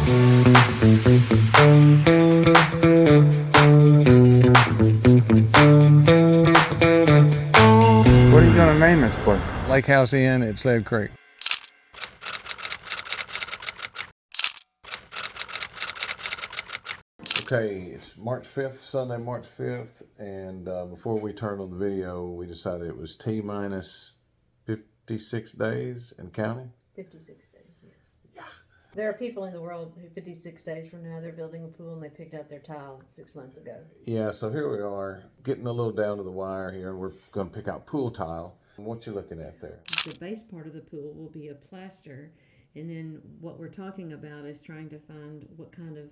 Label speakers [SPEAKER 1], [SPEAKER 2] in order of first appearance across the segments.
[SPEAKER 1] What are you gonna name this place?
[SPEAKER 2] Lakehouse Inn at Sledd Creek. Okay, it's March 5th, Sunday, March 5th, and before we turned on the video, we decided it was T-minus 56 days and counting.
[SPEAKER 3] 56 days, yeah. There are people in the world who 56 days from now, they're building a pool and they picked out their tile 6 months ago.
[SPEAKER 2] Yeah, so here we are, getting a little down to the wire here, and we're going to pick out pool tile. What you looking at there?
[SPEAKER 3] The base part of the pool will be a plaster, and then what we're talking about is trying to find what kind of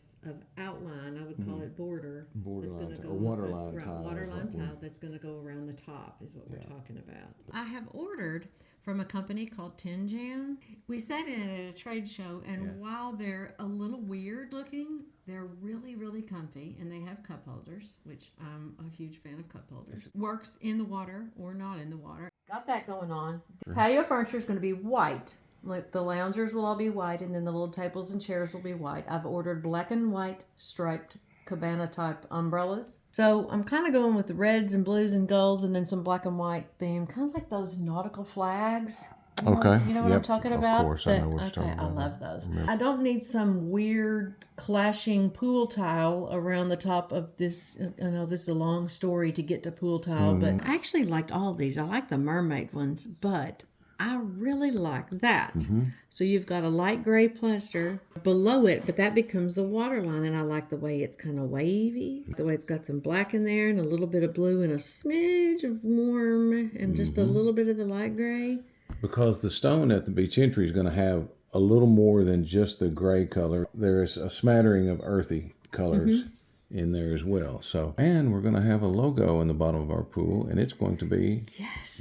[SPEAKER 3] outline, I would call it border.
[SPEAKER 2] Borderline tile, or waterline tile.
[SPEAKER 3] Waterline tile that's going to go around the top is what we're talking about. I have ordered from a company called Tin Jam. We sat in it at a trade show, and while they're a little weird looking, they're really, really comfy, and they have cup holders, which I'm a huge fan of cup holders. Works in the water or not in the water. Got that going on. Patio furniture is going to be white. Like the loungers will all be white, and then the little tables and chairs will be white. I've ordered black and white striped cabana type umbrellas. So I'm kind of going with the reds and blues and golds, and then some black and white theme, kind of like those nautical flags. You know what I'm talking about?
[SPEAKER 2] Of course, I know what you're talking about.
[SPEAKER 3] I love those. I don't need some weird clashing pool tile around the top of this. I know this is a long story to get to pool tile, but I actually liked all of these. I like the mermaid ones, but I really like that. So you've got a light gray plaster below it, but that becomes the water line, and I like the way it's kind of wavy, the way it's got some black in there and a little bit of blue and a smidge of warm and just a little bit of the light gray.
[SPEAKER 2] Because the stone at the beach entry is going to have a little more than just the gray color. There's a smattering of earthy colors in there as well. So, and we're going to have a logo in the bottom of our pool, and it's going to be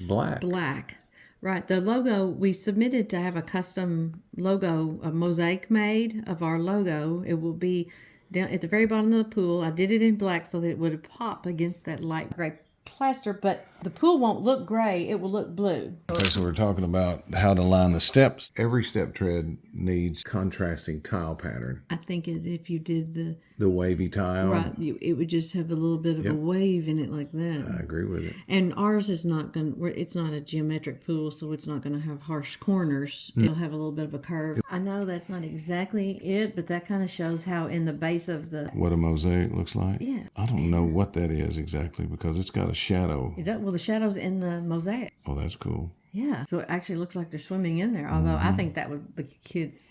[SPEAKER 2] black.
[SPEAKER 3] Black. Right. The logo, we submitted to have a custom logo, a mosaic made of our logo. It will be down at the very bottom of the pool. I did it in black so that it would pop against that light gray plaster, but the pool won't look gray. It will look blue.
[SPEAKER 2] Okay, so we're talking about how to line the steps. Every step tread needs contrasting tile pattern.
[SPEAKER 3] I think if you did
[SPEAKER 2] the wavy tile.
[SPEAKER 3] Right, it would just have a little bit of a wave in it like that.
[SPEAKER 2] I agree with it.
[SPEAKER 3] And ours is not it's not a geometric pool, so it's not going to have harsh corners. It'll have a little bit of a curve. I know that's not exactly it, but that kind of shows how in the base of the...
[SPEAKER 2] What a mosaic looks like?
[SPEAKER 3] Yeah.
[SPEAKER 2] I don't know what that is exactly because it's got a shadow.
[SPEAKER 3] Well, the shadow's in the mosaic.
[SPEAKER 2] Oh, that's cool.
[SPEAKER 3] Yeah, so it actually looks like they're swimming in there. Although I think that was the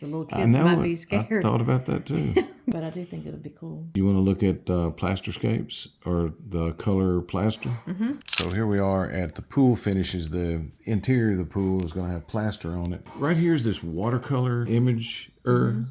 [SPEAKER 3] little kids might be scared.
[SPEAKER 2] I thought about that too.
[SPEAKER 3] But I do think it would be cool.
[SPEAKER 2] You want to look at plasterscapes or the color plaster? So here we are at the pool finishes. The interior of the pool is going to have plaster on it. Right here is this watercolor image, for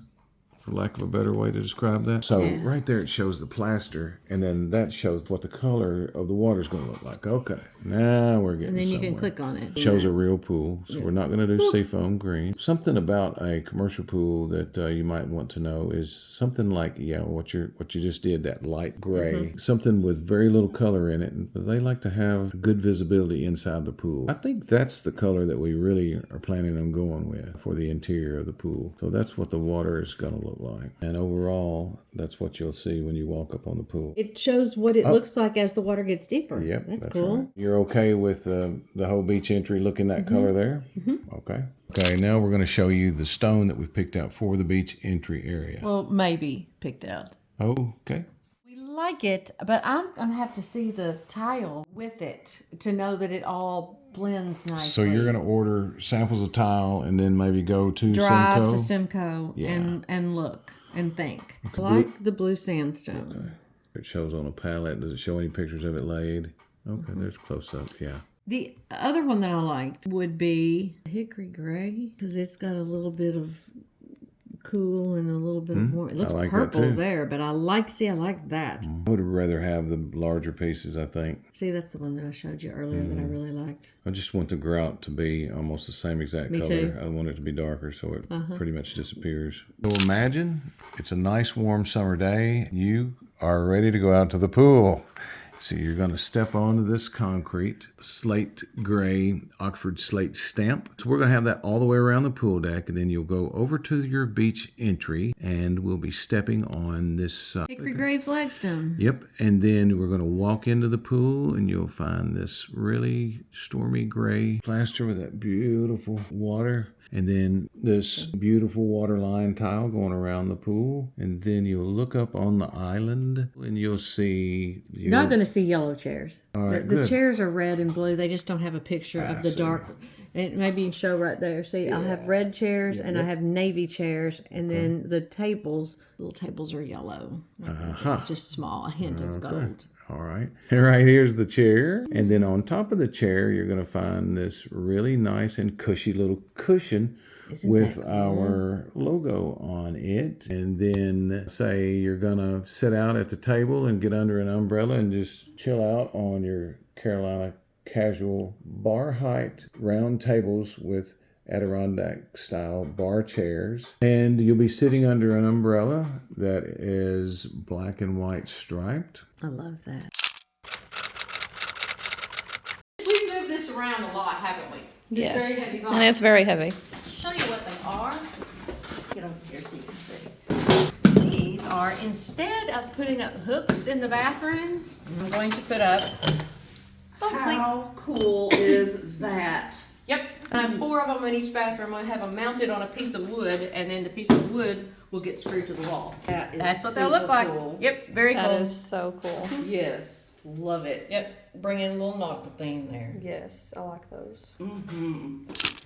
[SPEAKER 2] lack of a better way to describe that. So right there it shows the plaster, and then that shows what the color of the water is going to look like. Okay, now we're getting
[SPEAKER 3] And then you
[SPEAKER 2] somewhere.
[SPEAKER 3] can click on it.
[SPEAKER 2] Shows a real pool, so we're not going to do seafoam green. Something about a commercial pool that you might want to know is something like what you just did, that light gray, something with very little color in it. But they like to have good visibility inside the pool. I think that's the color that we really are planning on going with for the interior of the pool. So that's what the water is going to look like, and overall, that's what you'll see when you walk up on the pool.
[SPEAKER 3] It shows what it looks like as the water gets deeper.
[SPEAKER 2] Yep,
[SPEAKER 3] that's cool.
[SPEAKER 2] Right. You're okay with the whole beach entry looking that color there? Okay. Okay, now we're going to show you the stone that we picked out for the beach entry area.
[SPEAKER 3] Well, maybe picked out.
[SPEAKER 2] Oh, okay.
[SPEAKER 3] We like it, but I'm going to have to see the tile with it to know that it all blends nicely.
[SPEAKER 2] So you're going to order samples of tile and then maybe go to
[SPEAKER 3] Drive
[SPEAKER 2] Simcoe?
[SPEAKER 3] to Simcoe and look and think. Okay. I like the blue sandstone.
[SPEAKER 2] Okay. It shows on a palette. Does it show any pictures of it laid? Okay, there's close up, yeah.
[SPEAKER 3] The other one that I liked would be hickory gray, because it's got a little bit of cool and a little bit of warm. It looks
[SPEAKER 2] like
[SPEAKER 3] purple there, but I like that.
[SPEAKER 2] I would rather have the larger pieces, I think.
[SPEAKER 3] See, that's the one that I showed you earlier that I really liked.
[SPEAKER 2] I just want the grout to be almost the same exact
[SPEAKER 3] Me
[SPEAKER 2] color.
[SPEAKER 3] too.
[SPEAKER 2] I want it to be darker so it pretty much disappears. So imagine it's a nice warm summer day. You are ready to go out to the pool. So you're going to step onto this concrete, slate gray Oxford slate stamp. So we're going to have that all the way around the pool deck, and then you'll go over to your beach entry, and we'll be stepping on this.
[SPEAKER 3] Hickory gray flagstone.
[SPEAKER 2] Yep, and then we're going to walk into the pool, and you'll find this really stormy gray plaster with that beautiful water. And then this beautiful water line tile going around the pool. And then you'll look up on the island and you'll see...
[SPEAKER 3] You're not going to see yellow chairs.
[SPEAKER 2] All right,
[SPEAKER 3] the chairs are red and blue. They just don't have a picture of the dark... And maybe you can show right there. See, I'll have red chairs and I have navy chairs. And then the little tables are yellow. Just small, a hint of gold.
[SPEAKER 2] All right. And right here's the chair. And then on top of the chair, you're going to find this really nice and cushy little cushion with our logo on it. And then say you're going to sit out at the table and get under an umbrella and just chill out on your Carolina casual bar height round tables with Adirondack style bar chairs, and you'll be sitting under an umbrella that is black and white striped.
[SPEAKER 3] I love that. We've moved this around a lot, haven't we?
[SPEAKER 4] Yes, and it's very heavy.
[SPEAKER 3] I'll show you what they are. Get over here so you can see. These are, instead of putting up hooks in the bathrooms, I'm going to put up
[SPEAKER 5] How cool is that?
[SPEAKER 3] Yep. I have 4 of them in each bathroom. I have them mounted on a piece of wood, and then the piece of wood will get screwed to the wall. That's what they'll look like.
[SPEAKER 5] Cool.
[SPEAKER 3] Yep, very cool.
[SPEAKER 4] That is so cool.
[SPEAKER 5] Yes, love it.
[SPEAKER 3] Yep, bring in a little nautical theme there.
[SPEAKER 4] Yes, I like those.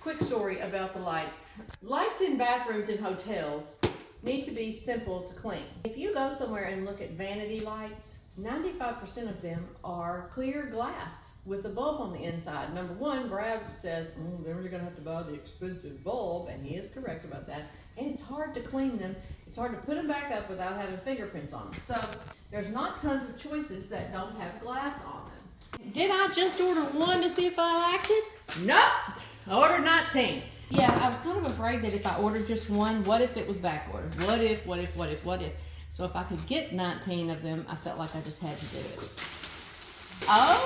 [SPEAKER 3] Quick story about the lights. Lights in bathrooms in hotels need to be simple to clean. If you go somewhere and look at vanity lights, 95% of them are clear glass with a bulb on the inside. Number one, Brad says, then you're gonna have to buy the expensive bulb, and he is correct about that. And it's hard to clean them. It's hard to put them back up without having fingerprints on them. So there's not tons of choices that don't have glass on them. Did I just order one to see if I liked it? Nope, I ordered 19. Yeah, I was kind of afraid that if I ordered just one, what if it was back ordered? What if? So if I could get 19 of them, I felt like I just had to do it. Oh,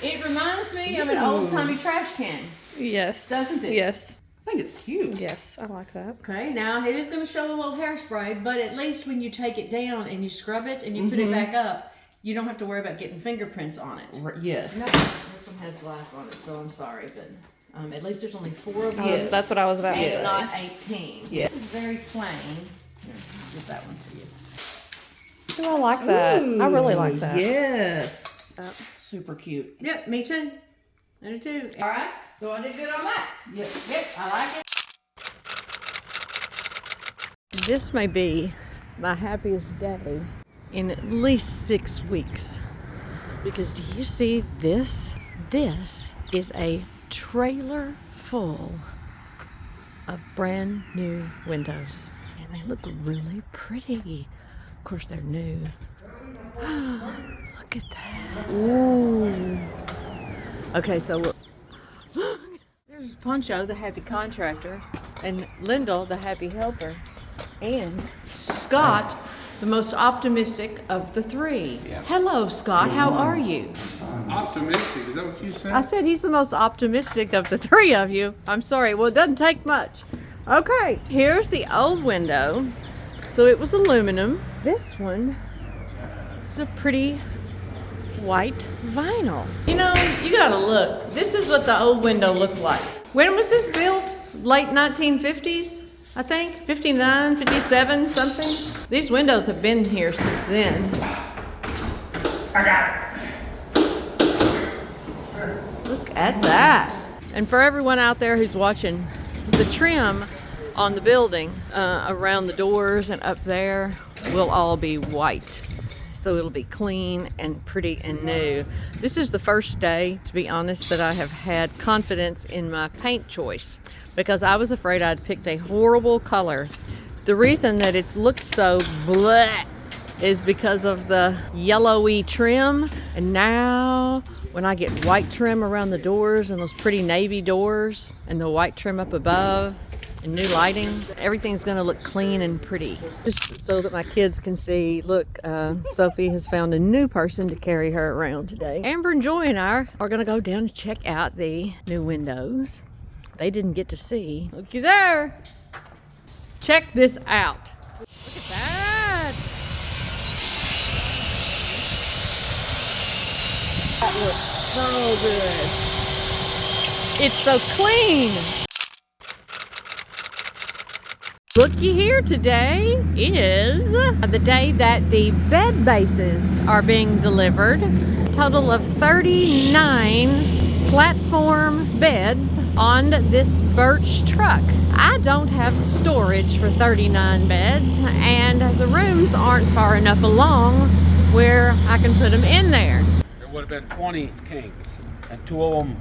[SPEAKER 3] it reminds me of an old-timey trash can.
[SPEAKER 4] Yes.
[SPEAKER 3] Doesn't it?
[SPEAKER 4] Yes.
[SPEAKER 5] I think it's cute.
[SPEAKER 4] Yes, I like that.
[SPEAKER 3] Okay, now it is going to show a little hairspray, but at least when you take it down and you scrub it and you put it back up, you don't have to worry about getting fingerprints on it.
[SPEAKER 5] Yes.
[SPEAKER 3] No, this one has glass on it, so I'm sorry, but at least there's only 4 of them.
[SPEAKER 4] Yes, that's what I was about to
[SPEAKER 3] It's
[SPEAKER 4] say.
[SPEAKER 3] not 18.
[SPEAKER 5] Yes.
[SPEAKER 3] This is very plain. Here, I'll give that one to you.
[SPEAKER 4] Oh, I like that. I really like that.
[SPEAKER 5] Yes. Super cute.
[SPEAKER 3] Yep, me too. I do too. All right, so I did good on that. Yep, I like it. This may be my happiest day in at least 6 weeks. Because do you see this? This is a trailer full of brand new windows. And they look really pretty. Of course, they're new. Look at that. Ooh. Okay, so look. There's Poncho, the happy contractor, and Lyndall, the happy helper, and Scott, the most optimistic of the 3. Yeah. Hello, Scott. How are you?
[SPEAKER 1] Optimistic, is that what you said?
[SPEAKER 3] I said he's the most optimistic of the 3 of you. I'm sorry. Well, it doesn't take much. Okay, here's the old window. So it was aluminum. This one is a pretty white vinyl. You know, you gotta look. This is what the old window looked like. When was this built? Late 1950s, I think? 59, 57, something? These windows have been here since then.
[SPEAKER 1] I got it.
[SPEAKER 3] Look at that. And for everyone out there who's watching, the trim on the building around the doors and up there will all be white. So it'll be clean and pretty and new. This is the first day, to be honest, that I have had confidence in my paint choice because I was afraid I'd picked a horrible color. The reason that it's looked so bleh is because of the yellowy trim. And now when I get white trim around the doors and those pretty navy doors and the white trim up above, and new lighting. Everything's gonna look clean and pretty. Just so that my kids can see, look, Sophie has found a new person to carry her around today. Amber and Joy and I are gonna go down to check out the new windows. They didn't get to see. Looky there. Check this out. Look at that. That looks so good. It's so clean. Looky here, today is the day that the bed bases are being delivered. A total of 39 platform beds on this birch truck. I don't have storage for 39 beds, and the rooms aren't far enough along where I can put them in there.
[SPEAKER 6] There would have been 20 kings, and 2 of them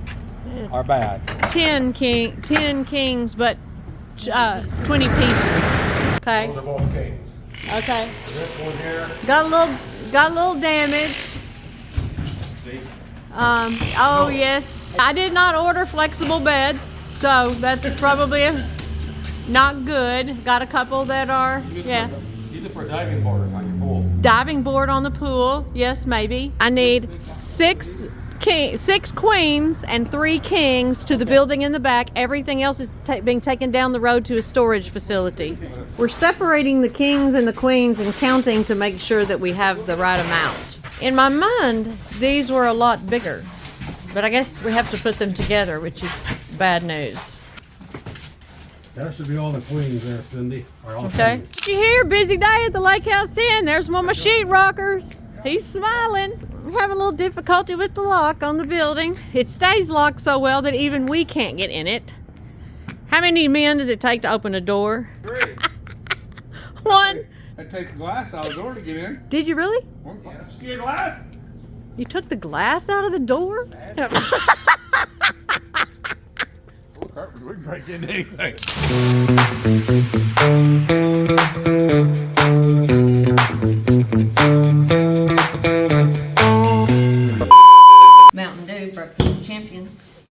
[SPEAKER 6] are bad.
[SPEAKER 3] 10 kings, but 20 pieces. Okay.
[SPEAKER 6] Those are both kings.
[SPEAKER 3] Okay.
[SPEAKER 6] This one here,
[SPEAKER 3] Got a little damage.
[SPEAKER 6] see?
[SPEAKER 3] Oh yes. I did not order flexible beds, so that's probably not good. Got a couple that are, yeah.
[SPEAKER 6] Use it for a diving board on your pool.
[SPEAKER 3] Diving board on the pool, yes, maybe. I need 6 queens and 3 kings to the building in the back. Everything else is being taken down the road to a storage facility. We're separating the kings and the queens and counting to make sure that we have the right amount. In my mind, these were a lot bigger, but I guess we have to put them together, which is bad news.
[SPEAKER 6] That should be all the queens there, Cindy. Or all the
[SPEAKER 3] Okay.
[SPEAKER 6] kings.
[SPEAKER 3] You hear, busy day at the Lakehouse Inn. There's one of my sheetrockers. He's smiling. We're having a little difficulty with the lock on the building. It stays locked so well that even we can't get in it. How many men does it take to open a door?
[SPEAKER 1] 3.
[SPEAKER 3] 1.
[SPEAKER 1] I take the glass out of the door to get in.
[SPEAKER 3] Did you really?
[SPEAKER 1] Get glass.
[SPEAKER 3] You took the glass out of the door?
[SPEAKER 1] We can break into anything.